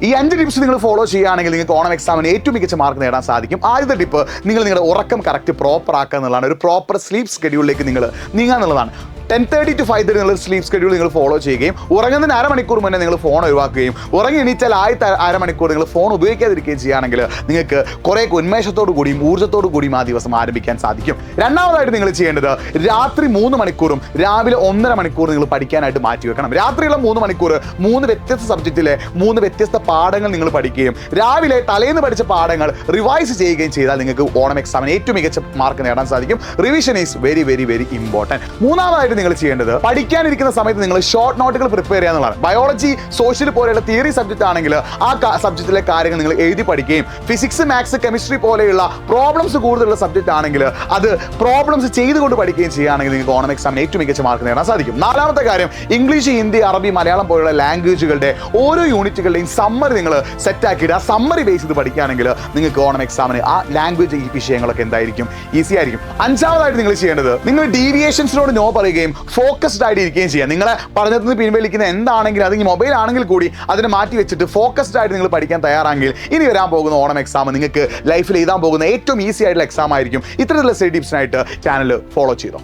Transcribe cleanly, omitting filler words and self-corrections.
ഈ 5 ടിപ്സ് നിങ്ങൾ ഫോളോ ചെയ്യുകയാണെങ്കിൽ നിങ്ങൾക്ക് ഓണം എക്സാമിന് ഏറ്റവും മികച്ച മാർക്ക് നേടാൻ സാധിക്കും. ആദ്യത്തെ ടിപ്പ്, നിങ്ങൾ നിങ്ങളുടെ ഉറക്കം കറക്റ്റ് പ്രോപ്പർ ആക്കുക എന്നുള്ളതാണ്. ഒരു പ്രോപ്പർ സ്ലീപ്പ് സ്കെഡ്യൂളിലേക്ക് നിങ്ങൾ നീങ്ങുക എന്നുള്ളതാണ്. 10:30 to 5:30 നിങ്ങൾ സ്ലീപ്പ് സ്കെഡ്യൂൾ നിങ്ങൾ ഫോളോ ചെയ്യുകയും ഉറങ്ങുന്നതിന് അരമണിക്കൂർ മുന്നേ നിങ്ങൾ ഫോൺ ഒഴിവാക്കുകയും ഉറങ്ങി എണീറ്റാൽ ആദ്യത്തെ അരമണിക്കൂർ നിങ്ങൾ ഫോൺ ഉപയോഗിക്കാതിരിക്കുകയും ചെയ്യുകയാണെങ്കിൽ നിങ്ങൾക്ക് കുറേ ഉന്മേഷത്തോടു കൂടിയും ഊർജ്ജത്തോടു കൂടിയും ആ ദിവസം ആരംഭിക്കാൻ സാധിക്കും. രണ്ടാമതായിട്ട് നിങ്ങൾ ചെയ്യേണ്ടത് രാത്രി 3 മണിക്കൂറും രാവിലെ 1.5 മണിക്കൂർ നിങ്ങൾ പഠിക്കാനായിട്ട് മാറ്റി വെക്കണം. രാത്രിയുള്ള 3 മണിക്കൂർ 3 വ്യത്യസ്ത സബ്ജക്റ്റിലെ 3 വ്യത്യസ്ത പാഠങ്ങൾ നിങ്ങൾ പഠിക്കുകയും രാവിലെ തലേന്ന് പഠിച്ച പാഠങ്ങൾ റിവൈസ് ചെയ്യുകയും ചെയ്താൽ നിങ്ങൾക്ക് ഓണം എക്സാമിന് ഏറ്റവും മികച്ച മാർക്ക് നേടാൻ സാധിക്കും. Revision is very very very important. മൂന്നാമതായിട്ട് നിങ്ങൾ ചെയ്യേണ്ടത് പഠിക്കാനിരിക്കുന്ന സമയത്ത് നിങ്ങൾ ഷോർട്ട് നോട്ടുകൾ പ്രിപ്പയർ ചെയ്യുക എന്നുള്ളതാണ്. ബയോളജി, സോഷ്യൽ പോലെയുള്ള തിയറി സബ്ജക്റ്റ് ആണെങ്കിൽ ആ സബ്ജക്റ്റിലെ കാര്യങ്ങൾ നിങ്ങൾ എഴുതി പഠിക്കുകയും ഫിസിക്സ്, മാത്സ്, കെമിസ്ട്രി പോലെയുള്ള പ്രോബ്ലംസ് കൂടുതലുള്ള സബ്ജക്റ്റ് ആണെങ്കിൽ അത് പ്രോബ്ലംസ് ചെയ്തുകൊണ്ട് പഠിക്കുകയും ചെയ്യുകയാണെങ്കിൽ നിങ്ങൾക്ക് ഓണം എക്സാമിന് ഏറ്റവും മികച്ച മാർക്ക് നേടാൻ സാധിക്കും. നാലാമത്തെ കാര്യം, ഇംഗ്ലീഷ്, ഹിന്ദി, അറബി, മലയാളം പോലുള്ള ലാംഗ്വേജുകളുടെ ഓരോ യൂണിറ്റുകളുടെയും സമ്മറി നിങ്ങൾ സെറ്റാക്കിയിട്ട് ആ സമ്മറി ബേസ് ചെയ്ത് പഠിക്കുകയാണെങ്കിൽ നിങ്ങൾക്ക് ഓണം എക്സാമിന് ആ ലാംഗ്വേജ് വിഷയങ്ങളൊക്കെ എന്തായിരിക്കും, ഈസി ആയിരിക്കും. അഞ്ചാമതായിട്ട് നിങ്ങൾ ചെയ്യേണ്ടത്, നിങ്ങൾ ഡീവിയേഷൻസിനോട് നോ പറയുകയും ഫോക്കസ്ഡ് ആയിട്ട് ഇരിക്കുകയും ചെയ്യാം. നിങ്ങളെ പഠനത്തിൽ നിന്ന് പിൻവലിക്കുന്ന എന്താണെങ്കിലും അത് മൊബൈൽ ആണെങ്കിൽ കൂടി അതിനെ മാറ്റി വെച്ചിട്ട് ഫോക്കസ്ഡ് ആയിട്ട് നിങ്ങൾ പഠിക്കാൻ തയ്യാറാണെങ്കിൽ ഇനി വരാൻ പോകുന്ന ഓണം എക്സാം നിങ്ങൾക്ക് ലൈഫിൽ എഴുതാൻ പോകുന്ന ഏറ്റവും ഈസി ആയിട്ടുള്ള എക്സാം ആയിരിക്കും. ഇത്തരത്തിലുള്ള സ്റ്റഡി ടിപ്സിനായിട്ട് ചാനൽ ഫോളോ ചെയ്തോ.